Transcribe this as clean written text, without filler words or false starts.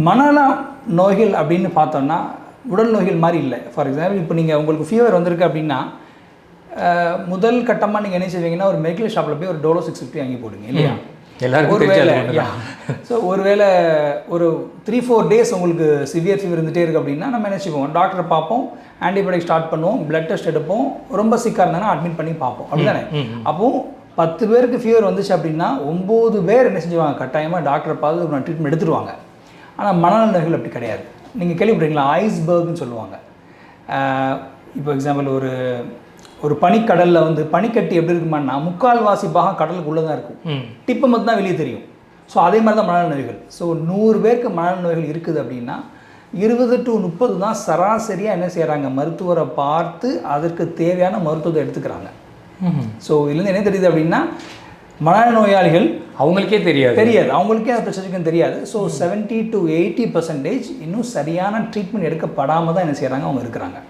மனநல நோய்கள் அப்படின்னு பார்த்தோம்னா உடல் நோய்கள் மாதிரி இல்லை. ஃபார் எக்ஸாம்பிள் இப்போ நீங்கள் உங்களுக்கு ஃபீவர் வந்திருக்கு அப்படின்னா முதல் கட்டமாக நீங்கள் என்ன செய்வீங்கன்னா ஒரு மெடிக்கல் ஷாப்பில் போய் ஒரு டோலோ 650 வாங்கி போடுங்க இல்லையா? ஒரு வேளை ஸோ ஒருவேளை ஒரு 3-4 டேஸ் உங்களுக்கு சிவியர் ஃபீவர் இருந்துகிட்டே இருக்குது அப்படின்னா நம்ம என்ன செய்வோம், டாக்டரை பார்ப்போம், ஆன்டிபயோட்டிக் ஸ்டார்ட் பண்ணுவோம், பிளட் டெஸ்ட் எடுப்போம், ரொம்ப சிக்காக இருந்தாங்கன்னா அட்மிட் பண்ணி பார்ப்போம், அப்படி தானே? அப்போது 10 பேருக்கு ஃபீவர் வந்துச்சு அப்படின்னா 9 பேர் என்ன செஞ்சுவாங்க, கட்டாயமாக டாக்டரை பார்த்து ஒரு ட்ரீட்மெண்ட் எடுத்துருவாங்க. ஆனால் மனநல நோய்கள் அப்படி கிடையாது. நீங்கள் கேள்விப்பட்டீங்களா, ஐஸ்பர்க்னு சொல்லுவாங்க. இப்போ எக்ஸாம்பிள் ஒரு பனிக்கடலில் வந்து பனிக்கட்டி எப்படி இருக்குமான்னா முக்கால்வாசி பாகம் கடலுக்குள்ளே தான் இருக்கும், டிப்பை மட்டும் தான் வெளியே தெரியும். ஸோ அதே மாதிரி தான் மனநல நோய்கள். ஸோ 100 பேருக்கு மனநல நோய்கள் இருக்குது அப்படின்னா 20 to 30 தான் சராசரியாக என்ன செய்கிறாங்க, மருத்துவரை பார்த்து அதற்கு தேவையான மருத்துவத்தை எடுத்துக்கிறாங்க. ஸோ இதுலேருந்து என்ன தெரியுது அப்படின்னா மனநல நோயாளிகள் அவங்களுக்கே தெரியாது, அவங்களுக்கே அந்த பிரச்சனைக்கும் தெரியாது. ஸோ 70 to 80% இன்னும் சரியான ட்ரீட்மெண்ட் எடுக்கப்படாமல் தான் என்ன செய்கிறாங்க, அவங்க இருக்கிறாங்க.